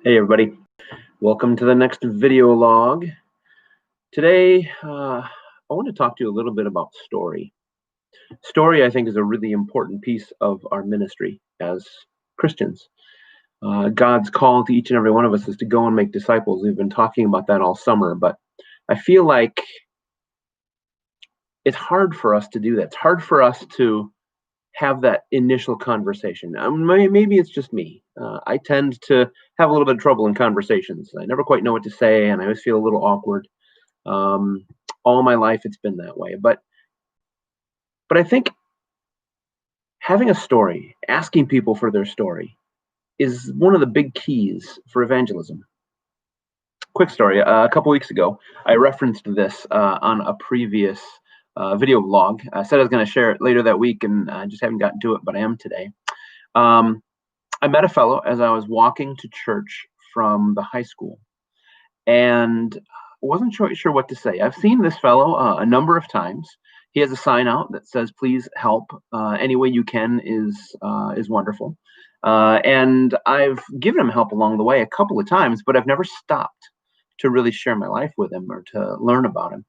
Hey everybody, welcome to the next video log. Today, I want to talk to you a little bit about story. Story, I think, is a really important piece of our ministry as Christians. God's call to each and every one of us is to go and make disciples. We've been talking about that all summer, but I feel like it's hard for us to do that. It's hard for us to have that initial conversation. Maybe it's just me. I tend to have a little bit of trouble in conversations. I never quite know what to say, and I always feel a little awkward. All my life, it's been that way. But I think having a story, asking people for their story, is one of the big keys for evangelism. Quick story: a couple weeks ago, I referenced this on a previous video vlog. I said I was going to share it later that week, and I just haven't gotten to it, but I am today. I met a fellow as I was walking to church from the high school, and wasn't sure what to say. I've seen this fellow a number of times. He has a sign out that says, "Please help. Any way you can is wonderful." And I've given him help along the way a couple of times, but I've never stopped to really share my life with him or to learn about him.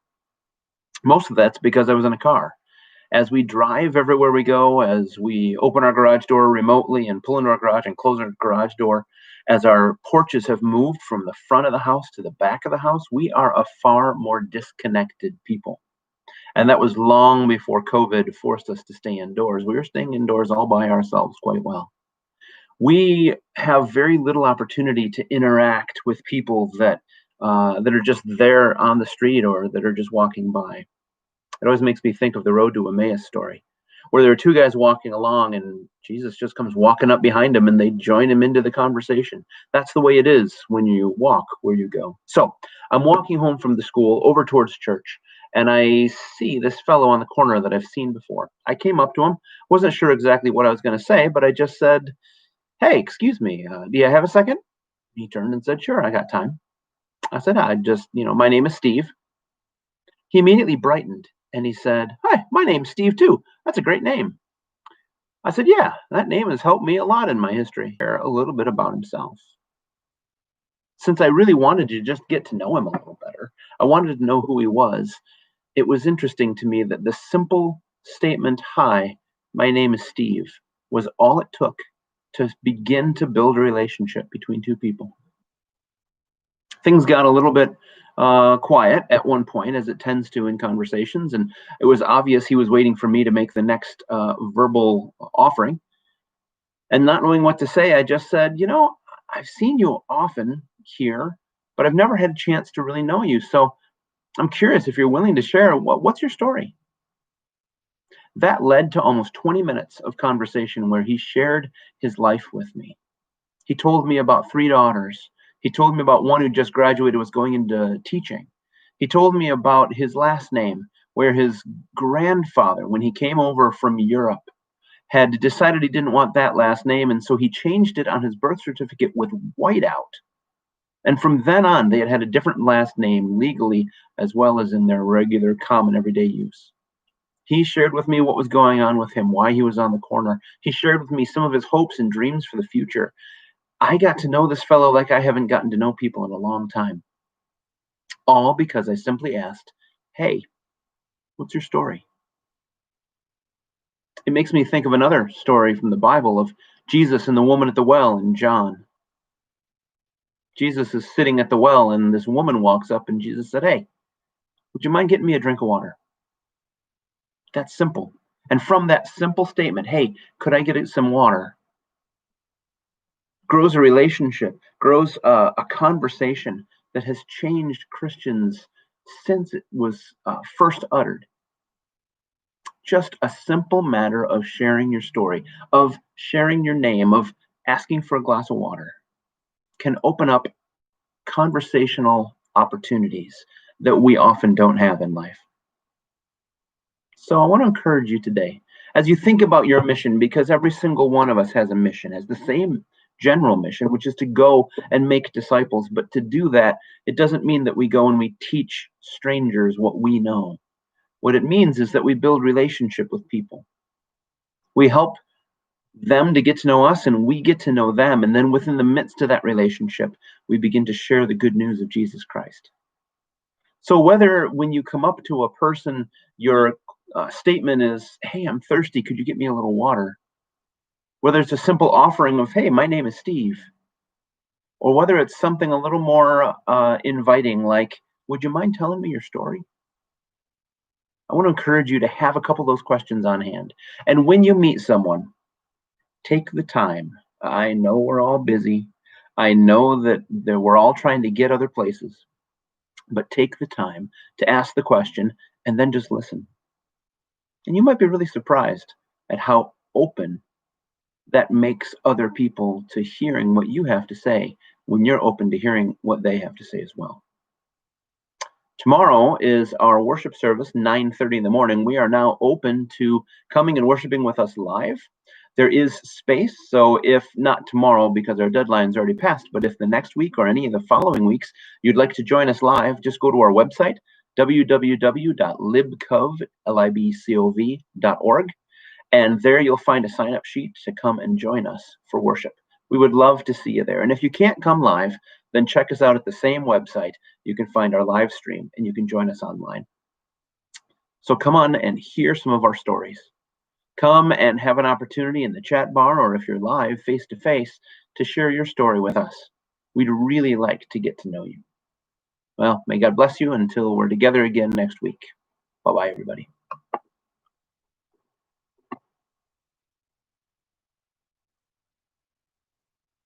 Most of that's because I was in a car. As we drive everywhere we go, as we open our garage door remotely and pull into our garage and close our garage door, as our porches have moved from the front of the house to the back of the house, we are a far more disconnected people. And that was long before COVID forced us to stay indoors. We were staying indoors all by ourselves quite well. We have very little opportunity to interact with people that are just there on the street or that are just walking by. It always makes me think of the Road to Emmaus story, where there are two guys walking along and Jesus just comes walking up behind them and they join him into the conversation. That's the way it is when you walk where you go. So I'm walking home from the school over towards church, and I see this fellow on the corner that I've seen before. I came up to him, wasn't sure exactly what I was going to say, but I just said, "Hey, excuse me, do you have a second?" He turned and said, "Sure, I got time." I said, my name is Steve." He immediately brightened and he said, "Hi, my name's Steve too. That's a great name." I said, "Yeah, that name has helped me a lot in my history." Share a little bit about himself. Since I really wanted to just get to know him a little better, I wanted to know who he was. It was interesting to me that the simple statement, "Hi, my name is Steve," was all it took to begin to build a relationship between two people. Things got a little bit quiet at one point, as it tends to in conversations, and it was obvious he was waiting for me to make the next verbal offering. And not knowing what to say, I just said, "I've seen you often here, but I've never had a chance to really know you. So I'm curious if you're willing to share what's your story." That led to almost 20 minutes of conversation where he shared his life with me. He told me about three daughters. He told me about one who just graduated, was going into teaching. He told me about his last name, where his grandfather, when he came over from Europe, had decided he didn't want that last name, and so he changed it on his birth certificate with whiteout. And from then on, they had had a different last name legally as well as in their regular, common, everyday use. He shared with me what was going on with him, why he was on the corner. He shared with me some of his hopes and dreams for the future. I got to know this fellow like I haven't gotten to know people in a long time. All because I simply asked, "Hey, what's your story?" It makes me think of another story from the Bible of Jesus and the woman at the well in John. Jesus is sitting at the well, and this woman walks up, and Jesus said, "Hey, would you mind getting me a drink of water?" That's simple. And from that simple statement, "Hey, could I get some water?" grows a relationship, grows a conversation that has changed Christians since it was first uttered. Just a simple matter of sharing your story, of sharing your name, of asking for a glass of water can open up conversational opportunities that we often don't have in life. So I want to encourage you today, as you think about your mission, because every single one of us has a mission, has the same general mission, which is to go and make disciples. But to do that, it doesn't mean that we go and we teach strangers what we know. What it means is that we build relationship with people. We help them to get to know us, and we get to know them. And then within the midst of that relationship, we begin to share the good news of Jesus Christ. So whether when you come up to a person, your statement is, "Hey, I'm thirsty. Could you get me a little water?" Whether it's a simple offering of, "Hey, my name is Steve," or whether it's something a little more inviting, like, "Would you mind telling me your story?" I want to encourage you to have a couple of those questions on hand. And when you meet someone, take the time. I know we're all busy. I know that we're all trying to get other places, but take the time to ask the question and then just listen. And you might be really surprised at how open that makes other people to hearing what you have to say when you're open to hearing what they have to say as well. Tomorrow is our worship service, 9:30 in the morning. We are now open to coming and worshiping with us live. There is space, so if not tomorrow because our deadline's already passed, but if the next week or any of the following weeks you'd like to join us live, just go to our website, www.libcov.org, and there you'll find a sign-up sheet to come and join us for worship. We would love to see you there. And if you can't come live, then check us out at the same website. You can find our live stream and you can join us online. So come on and hear some of our stories. Come and have an opportunity in the chat bar, or if you're live face to face, to share your story with us. We'd really like to get to know you. Well, may God bless you until we're together again next week. Bye-bye, everybody.